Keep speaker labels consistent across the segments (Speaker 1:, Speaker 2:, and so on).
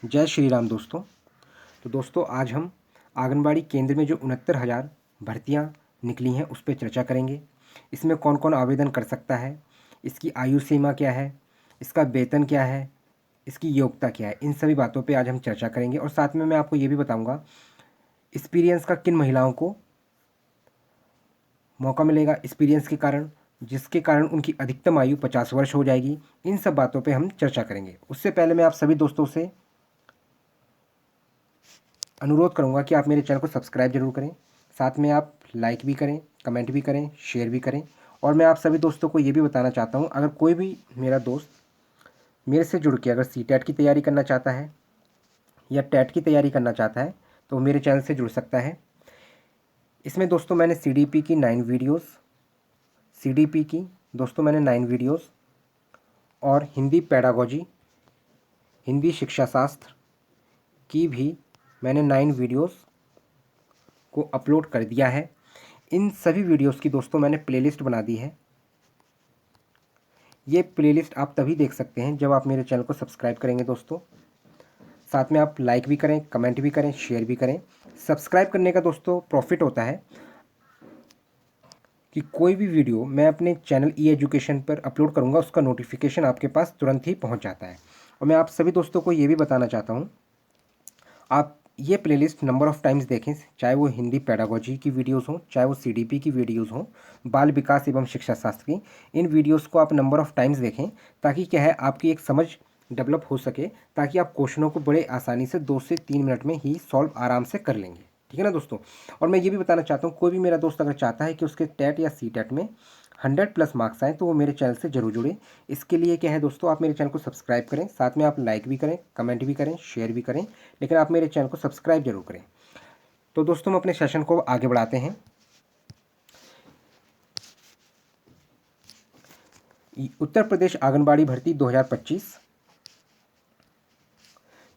Speaker 1: जय श्री राम दोस्तों। तो दोस्तों आज हम आंगनबाड़ी केंद्र में जो 69,000 भर्तियां निकली हैं उस पर चर्चा करेंगे। इसमें कौन कौन आवेदन कर सकता है, इसकी आयु सीमा क्या है, इसका वेतन क्या है, इसकी योग्यता क्या है, इन सभी बातों पे आज हम चर्चा करेंगे। और साथ में मैं आपको ये भी बताऊंगा एक्सपीरियंस का किन महिलाओं को मौका मिलेगा एक्सपीरियंस के कारण, जिसके कारण उनकी अधिकतम आयु 50 वर्ष हो जाएगी। इन सब बातों पे हम चर्चा करेंगे। उससे पहले मैं आप सभी दोस्तों से अनुरोध करूंगा कि आप मेरे चैनल को सब्सक्राइब जरूर करें, साथ में आप लाइक भी करें, कमेंट भी करें, शेयर भी करें। और मैं आप सभी दोस्तों को ये भी बताना चाहता हूं, अगर कोई भी मेरा दोस्त मेरे से जुड़ के अगर सीटेट की तैयारी करना चाहता है या टेट की तैयारी करना चाहता है तो मेरे चैनल से जुड़ सकता है। इसमें दोस्तों मैंने CDP की 9 वीडियोज़, CDP की दोस्तों मैंने 9 वीडियोज़ और हिंदी पेडागोजी, हिंदी शिक्षा शास्त्र की भी मैंने 9 वीडियोज़ को अपलोड कर दिया है। इन सभी वीडियोस की दोस्तों मैंने प्लेलिस्ट बना दी है। ये प्लेलिस्ट आप तभी देख सकते हैं जब आप मेरे चैनल को सब्सक्राइब करेंगे दोस्तों। साथ में आप लाइक भी करें, कमेंट भी करें, शेयर भी करें। सब्सक्राइब करने का दोस्तों प्रॉफिट होता है कि कोई भी वीडियो मैं अपने चैनल एजुकेशन पर अपलोड करूँगा उसका नोटिफिकेशन आपके पास तुरंत ही पहुँच जाता है। और मैं आप सभी दोस्तों को ये भी बताना चाहता हूँ, आप ये प्लेलिस्ट नंबर ऑफ़ टाइम्स देखें, चाहे वो हिंदी पेडागोजी की वीडियोस हों, चाहे वो CDP की वीडियोस हों, बाल विकास एवं शिक्षा शास्त्र की, इन वीडियोस को आप नंबर ऑफ़ टाइम्स देखें ताकि क्या है आपकी एक समझ डेवलप हो सके, ताकि आप क्वेश्चनों को बड़े आसानी से 2 से 3 मिनट में ही सॉल्व आराम से कर लेंगे। ठीक है ना दोस्तों। और मैं ये भी बताना चाहता हूँ, कोई भी मेरा दोस्त अगर चाहता है कि उसके टेट या CTET में 100+ मार्क्स आए तो वो मेरे चैनल से जरूर जुड़े। इसके लिए क्या है दोस्तों, आप मेरे चैनल को सब्सक्राइब करें, साथ में आप लाइक भी करें, कमेंट भी करें, शेयर भी करें, लेकिन आप मेरे चैनल को सब्सक्राइब जरूर करें। तो दोस्तों हम अपने सेशन को आगे बढ़ाते हैं। उत्तर प्रदेश आंगनबाड़ी भर्ती 2025,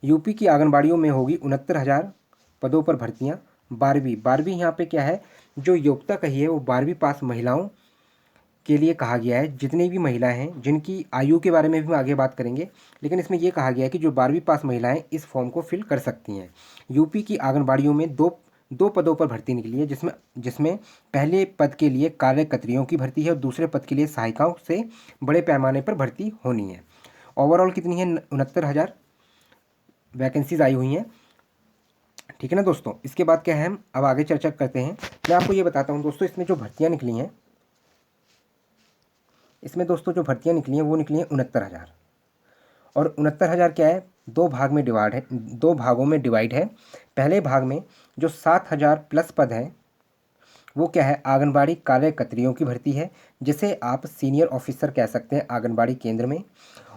Speaker 1: यूपी की आंगनबाड़ियों में होगी 69,000 पदों पर भर्तियां। 12वीं यहाँ पे क्या है, जो योग्यता कही है वो 12वीं पास महिलाओं के लिए कहा गया है। जितनी भी महिलाएं हैं, जिनकी आयु के बारे में भी हम आगे बात करेंगे, लेकिन इसमें यह कहा गया है कि जो 12वीं पास महिलाएं इस फॉर्म को फिल कर सकती हैं। यूपी की आंगनबाड़ियों में दो पदों पर भर्ती निकली है, जिसमें जिसमें पहले पद के लिए कार्यकर्त्रियों की भर्ती है और दूसरे पद के लिए सहायिकाओं से बड़े पैमाने पर भर्ती होनी है। ओवरऑल कितनी है, 69,000 वैकेंसीज आई हुई हैं। ठीक है ना दोस्तों। इसके बाद क्या है, हम अब आगे चर्चा करते हैं। मैं आपको ये बताता हूँ दोस्तों, इसमें जो भर्तियाँ निकली हैं, इसमें दोस्तों जो भर्तियां निकली हैं वो निकली हैं 69,000। और 69,000 क्या है, दो भागों में डिवाइड है। पहले भाग में जो 7,000+ पद हैं वो क्या है, आंगनबाड़ी कार्यकर्त्रियों की भर्ती है, जिसे आप सीनियर ऑफिसर कह सकते हैं आंगनबाड़ी केंद्र में।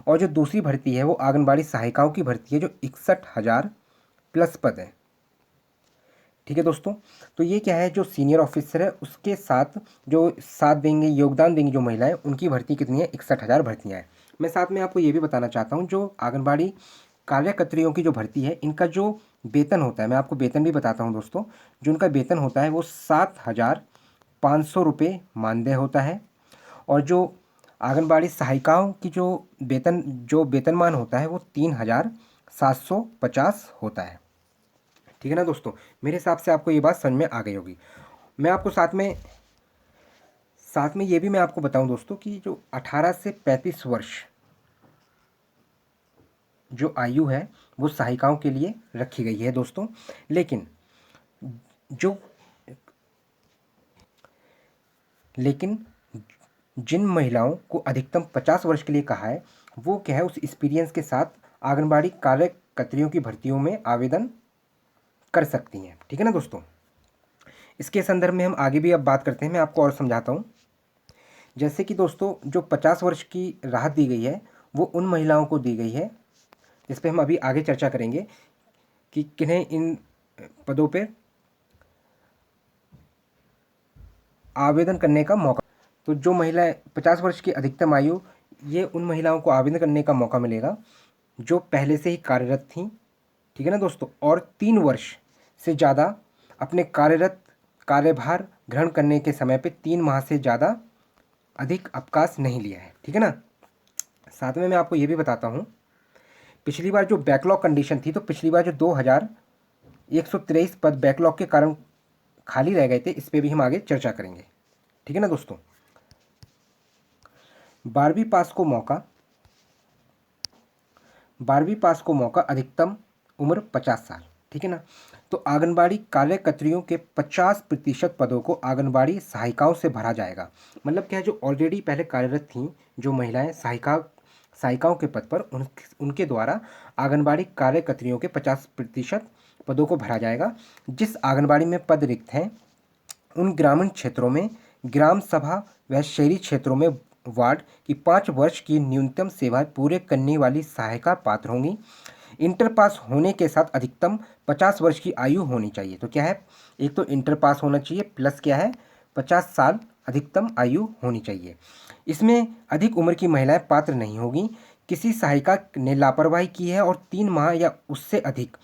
Speaker 1: और जो दूसरी भर्ती है वो आंगनबाड़ी सहायिकाओं की भर्ती है, जो 61,000+ पद है। ठीक है दोस्तों। तो ये क्या है, जो सीनियर ऑफिसर है उसके साथ जो साथ देंगे, योगदान देंगी जो महिलाएं, उनकी भर्ती कितनी है, 61,000 भर्तियाँ हैं। मैं साथ में आपको ये भी बताना चाहता हूँ, जो आंगनबाड़ी कार्यकर्त्रियों की जो भर्ती है, इनका जो वेतन होता है, मैं आपको वेतन भी बताता हूँ दोस्तों। जो उनका वेतन होता है वो 7,500 रुपये मानदेय होता है। और जो आंगनबाड़ी सहायिकाओं की जो वेतनमान होता है वो 3,750 होता है। ठीक है ना दोस्तों। मेरे हिसाब से आपको ये बात समझ में आ गई होगी। मैं आपको साथ में ये भी मैं आपको बताऊं दोस्तों कि जो 18 से 35 वर्ष जो आयु है वो सहायिकाओं के लिए रखी गई है दोस्तों। लेकिन जो लेकिन जिन महिलाओं को अधिकतम 50 वर्ष के लिए कहा है, वो क्या है, उस एक्सपीरियंस के साथ आंगनबाड़ी कार्यकर्त्रियों की भर्तियों में आवेदन कर सकती हैं। ठीक है ना दोस्तों। इसके संदर्भ में हम आगे भी अब बात करते हैं, मैं आपको और समझाता हूँ। जैसे कि दोस्तों जो 50 वर्ष की राहत दी गई है वो उन महिलाओं को दी गई है, जिस पे हम अभी आगे चर्चा करेंगे कि किन्हें इन पदों पे आवेदन करने का मौका। तो जो महिलाएं 50 वर्ष की अधिकतम आयु, ये उन महिलाओं को आवेदन करने का मौका मिलेगा जो पहले से ही कार्यरत थीं। ठीक है ना दोस्तों। और 3 वर्ष से ज़्यादा अपने कार्यभार ग्रहण करने के समय पे 3 माह से ज़्यादा अधिक अवकाश नहीं लिया है। ठीक है ना। साथ में मैं आपको ये भी बताता हूँ पिछली बार जो बैकलॉग कंडीशन थी, तो पिछली बार जो 2123 पद बैकलॉग के कारण खाली रह गए थे, इस पे भी हम आगे चर्चा करेंगे। ठीक है ना दोस्तों। 12वीं पास को मौका, अधिकतम उम्र 50 साल। ठीक है ना। तो आंगनबाड़ी कार्यकर्त्रियों के 50% पदों को आंगनबाड़ी सहायिकाओं से भरा जाएगा। मतलब क्या है, जो ऑलरेडी पहले कार्यरत थीं, जो महिलाएं सहायिकाओं के पद पर, उनके द्वारा आंगनबाड़ी कार्यकर्त्रियों के 50% पदों को भरा जाएगा। जिस आंगनबाड़ी में पद रिक्त हैं, उन ग्रामीण क्षेत्रों में ग्राम सभा व शहरी क्षेत्रों में वार्ड की 5 वर्ष की न्यूनतम सेवाएं पूरे करने वाली सहायिका पात्र होंगी। इंटर पास होने के साथ अधिकतम 50 वर्ष की आयु होनी चाहिए। तो क्या है, एक तो इंटर पास होना चाहिए, प्लस क्या है, 50 साल अधिकतम आयु होनी चाहिए। इसमें अधिक उम्र की महिलाएं पात्र नहीं होगी। किसी सहायिका ने लापरवाही की है और 3 माह या उससे अधिक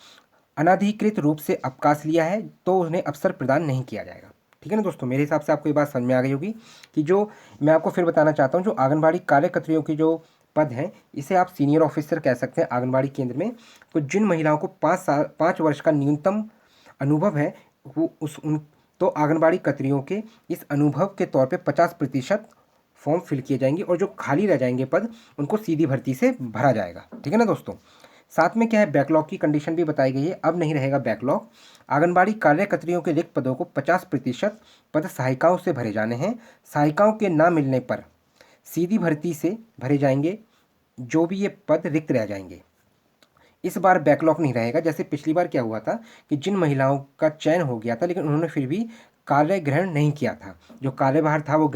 Speaker 1: अनाधिकृत रूप से अवकाश लिया है, तो उन्हें अवसर प्रदान नहीं किया जाएगा। ठीक है ना दोस्तों। मेरे हिसाब से आपको ये बात समझ में आ गई होगी कि जो मैं आपको फिर बताना चाहता हूँ, जो आंगनबाड़ी कार्यकर्त्रियों की जो पद हैं, इसे आप सीनियर ऑफिसर कह सकते हैं आंगनबाड़ी केंद्र में। तो जिन महिलाओं को 5 वर्ष का न्यूनतम अनुभव है, वो तो आंगनबाड़ी कर्त्रियों के इस अनुभव के तौर पे 50% फॉर्म फिल किए जाएंगे, और जो खाली रह जाएंगे पद, उनको सीधी भर्ती से भरा जाएगा। ठीक है ना दोस्तों। साथ में क्या है, बैकलॉग की कंडीशन भी बताई गई है। अब नहीं रहेगा बैकलॉग। आंगनबाड़ी कार्यकर्त्रियों के रिक्त पदों को 50% पद सहायिकाओं से भरे जाने हैं। सहायिकाओं के ना मिलने पर सीधी भर्ती से भरे जाएंगे जो भी ये पद रिक्त रह जाएंगे। इस बार बैकलॉग नहीं रहेगा। जैसे पिछली बार क्या हुआ था कि जिन महिलाओं का चयन हो गया था, लेकिन उन्होंने फिर भी कार्य ग्रहण नहीं किया था, जो कार्यभार था वो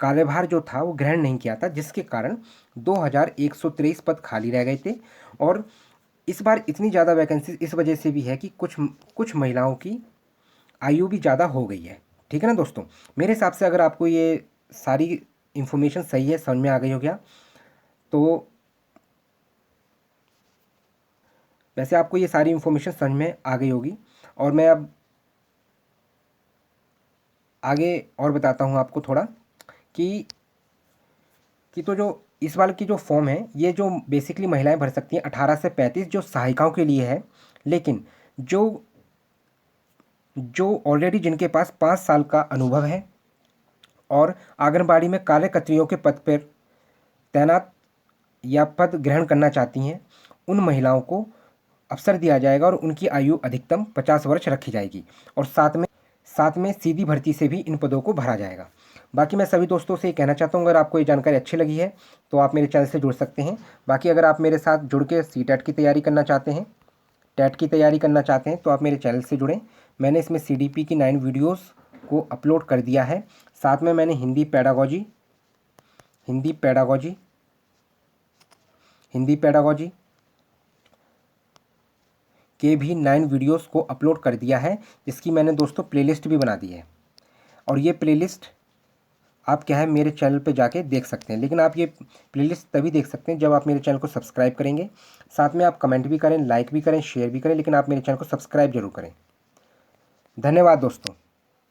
Speaker 1: कार्यभार जो था वो ग्रहण नहीं किया था, जिसके कारण 2123 पद खाली रह गए थे। और इस बार इतनी ज़्यादा वैकेंसी इस वजह से भी है कि कुछ महिलाओं की आयु भी ज़्यादा हो गई है। ठीक है ना दोस्तों। मेरे हिसाब से अगर आपको ये सारी इन्फॉर्मेशन सही है, समझ में आ गई हो गया, तो वैसे आपको ये सारी इन्फॉर्मेशन समझ में आ गई होगी। और मैं अब आगे और बताता हूँ आपको थोड़ा कि तो जो इस बार की जो फॉर्म है, ये जो बेसिकली महिलाएं भर सकती हैं 18 से 35, जो सहायिकाओं के लिए है। लेकिन जो ऑलरेडी जिनके पास 5 साल का अनुभव है और आंगनबाड़ी में कार्यकर्त्रियों के पद पर तैनात या पद ग्रहण करना चाहती हैं, उन महिलाओं को अवसर दिया जाएगा और उनकी आयु अधिकतम 50 वर्ष रखी जाएगी। और साथ में सीधी भर्ती से भी इन पदों को भरा जाएगा। बाकी मैं सभी दोस्तों से ये कहना चाहता हूँ, अगर आपको ये जानकारी अच्छी लगी है तो आप मेरे चैनल से जुड़ सकते हैं। बाकी अगर आप मेरे साथ जुड़ के CTET की तैयारी करना चाहते हैं, टेट की तैयारी करना चाहते हैं, तो आप मेरे चैनल से जुड़ें। मैंने इसमें CDP की 9 वीडियोस को अपलोड कर दिया है। साथ में मैंने हिंदी पैडागोजी के भी 9 वीडियोस को अपलोड कर दिया है, जिसकी मैंने दोस्तों प्लेलिस्ट भी बना दी है। और ये प्लेलिस्ट आप क्या है मेरे चैनल पे जाके देख सकते हैं। लेकिन आप ये प्लेलिस्ट तभी देख सकते हैं जब आप मेरे चैनल को सब्सक्राइब करेंगे। साथ में आप कमेंट भी करें, लाइक भी करें, शेयर भी करें, लेकिन आप मेरे चैनल को सब्सक्राइब जरूर करें। धन्यवाद दोस्तों।